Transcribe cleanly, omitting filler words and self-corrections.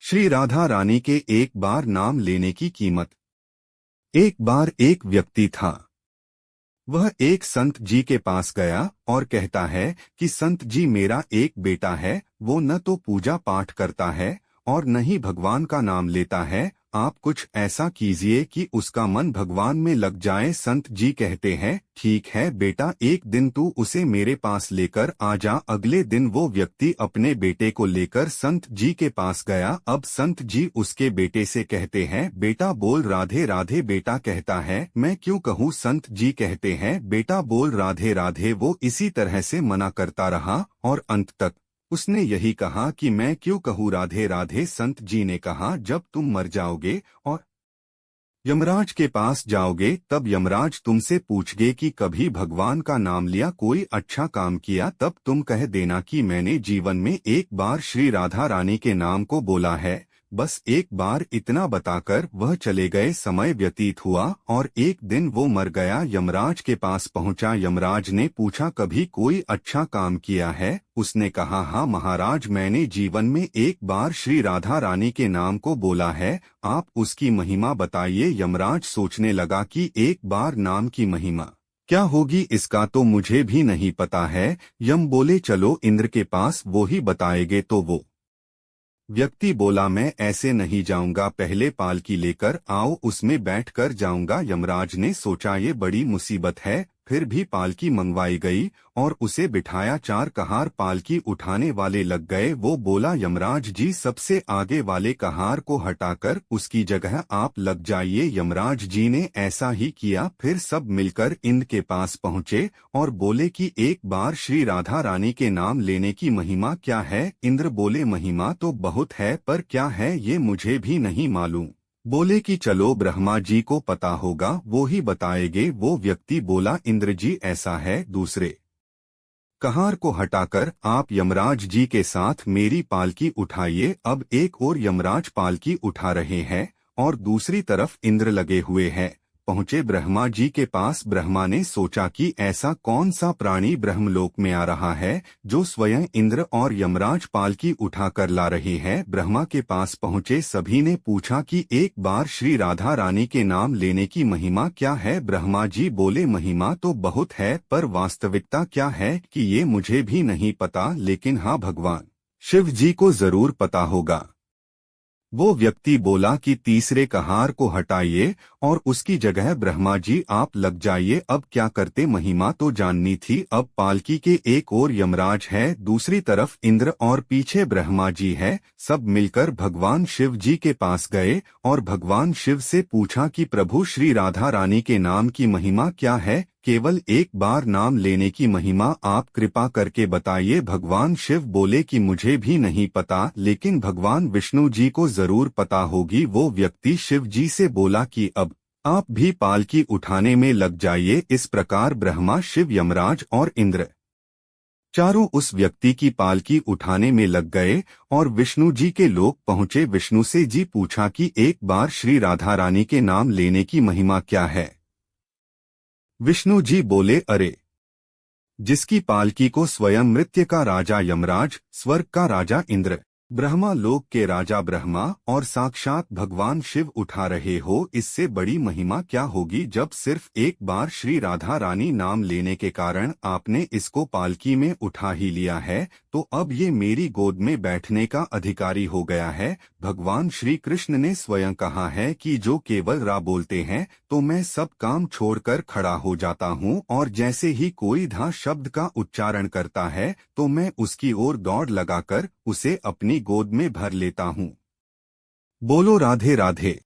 श्री राधा रानी के एक बार नाम लेने की कीमत। एक बार एक व्यक्ति था। वह एक संत जी के पास गया और कहता है कि संत जी, मेरा एक बेटा है, वो न तो पूजा पाठ करता है और न ही भगवान का नाम लेता है। आप कुछ ऐसा कीजिए कि उसका मन भगवान में लग जाए। संत जी कहते हैं, ठीक है बेटा, एक दिन तू उसे मेरे पास लेकर आ जा। अगले दिन वो व्यक्ति अपने बेटे को लेकर संत जी के पास गया। अब संत जी उसके बेटे से कहते हैं, बेटा बोल राधे राधे। बेटा कहता है, मैं क्यों कहूँ। संत जी कहते हैं, बेटा बोल राधे राधे। वो इसी तरह से मना करता रहा और अंत तक उसने यही कहा कि मैं क्यों कहूँ राधे राधे। संत जी ने कहा, जब तुम मर जाओगे और यमराज के पास जाओगे तब यमराज तुमसे पूछगे कि कभी भगवान का नाम लिया, कोई अच्छा काम किया, तब तुम कह देना कि मैंने जीवन में एक बार श्री राधा रानी के नाम को बोला है, बस एक बार। इतना बताकर वह चले गए। समय व्यतीत हुआ और एक दिन वो मर गया। यमराज के पास पहुंचा। यमराज ने पूछा, कभी कोई अच्छा काम किया है। उसने कहा, हाँ महाराज, मैंने जीवन में एक बार श्री राधा रानी के नाम को बोला है। आप उसकी महिमा बताइए। यमराज सोचने लगा कि एक बार नाम की महिमा क्या होगी, इसका तो मुझे भी नहीं पता है। यम बोले, चलो इंद्र के पास, वो ही बताएंगे। तो वो व्यक्ति बोला, मैं ऐसे नहीं जाऊंगा, पहले पालकी लेकर आओ, उसमें बैठकर जाऊंगा। यमराज ने सोचा ये बड़ी मुसीबत है, फिर भी पालकी मंगवाई गई और उसे बिठाया। चार कहार पालकी उठाने वाले लग गए। वो बोला, यमराज जी, सबसे आगे वाले कहार को हटाकर उसकी जगह आप लग जाइए। यमराज जी ने ऐसा ही किया। फिर सब मिलकर इंद्र के पास पहुंचे और बोले कि एक बार श्री राधा रानी के नाम लेने की महिमा क्या है। इंद्र बोले, महिमा तो बहुत है, पर क्या है ये मुझे भी नहीं मालूम। बोले कि चलो ब्रह्मा जी को पता होगा, वो ही बताएंगे। वो व्यक्ति बोला, इंद्र जी ऐसा है, दूसरे कहार को हटाकर आप यमराज जी के साथ मेरी पालकी उठाइए। अब एक और यमराज पालकी उठा रहे हैं और दूसरी तरफ इंद्र लगे हुए हैं। पहुंचे ब्रह्मा जी के पास। ब्रह्मा ने सोचा कि ऐसा कौन सा प्राणी ब्रह्मलोक में आ रहा है जो स्वयं इंद्र और यमराज पालकी उठा कर ला रहे हैं। ब्रह्मा के पास पहुंचे। सभी ने पूछा कि एक बार श्री राधा रानी के नाम लेने की महिमा क्या है। ब्रह्मा जी बोले, महिमा तो बहुत है, पर वास्तविकता क्या है कि ये मुझे भी नहीं पता, लेकिन हाँ, भगवान शिव जी को जरूर पता होगा। वो व्यक्ति बोला कि तीसरे कहार को हटाइए और उसकी जगह ब्रह्मा जी आप लग जाइए। अब क्या करते, महिमा तो जाननी थी। अब पालकी के एक और यमराज है, दूसरी तरफ इंद्र और पीछे ब्रह्मा जी है। सब मिलकर भगवान शिव जी के पास गए और भगवान शिव से पूछा कि प्रभु, श्री राधा रानी के नाम की महिमा क्या है। केवल एक बार नाम लेने की महिमा आप कृपा करके बताइए। भगवान शिव बोले कि मुझे भी नहीं पता, लेकिन भगवान विष्णु जी को जरूर पता होगी। वो व्यक्ति शिव जी से बोला कि अब आप भी पालकी उठाने में लग जाइए। इस प्रकार ब्रह्मा, शिव, यमराज और इंद्र चारों उस व्यक्ति की पालकी उठाने में लग गए और विष्णु जी के लोग पहुंचे। विष्णु से जी पूछा कि एक बार श्री राधा रानी के नाम लेने की महिमा क्या है। विष्णु जी बोले, अरे, जिसकी पालकी को स्वयं मृत्यु का राजा यमराज, स्वर्ग का राजा इंद्र, ब्रह्मा लोक के राजा ब्रह्मा और साक्षात भगवान शिव उठा रहे हो, इससे बड़ी महिमा क्या होगी। जब सिर्फ एक बार श्री राधा रानी नाम लेने के कारण आपने इसको पालकी में उठा ही लिया है, तो अब ये मेरी गोद में बैठने का अधिकारी हो गया है। भगवान श्री कृष्ण ने स्वयं कहा है कि जो केवल रा बोलते हैं तो मैं सब काम छोड़कर खड़ा हो जाता हूँ, और जैसे ही कोई धा शब्द का उच्चारण करता है तो मैं उसकी ओर दौड़ लगाकर उसे अपनी गोद में भर लेता हूँ। बोलो राधे राधे।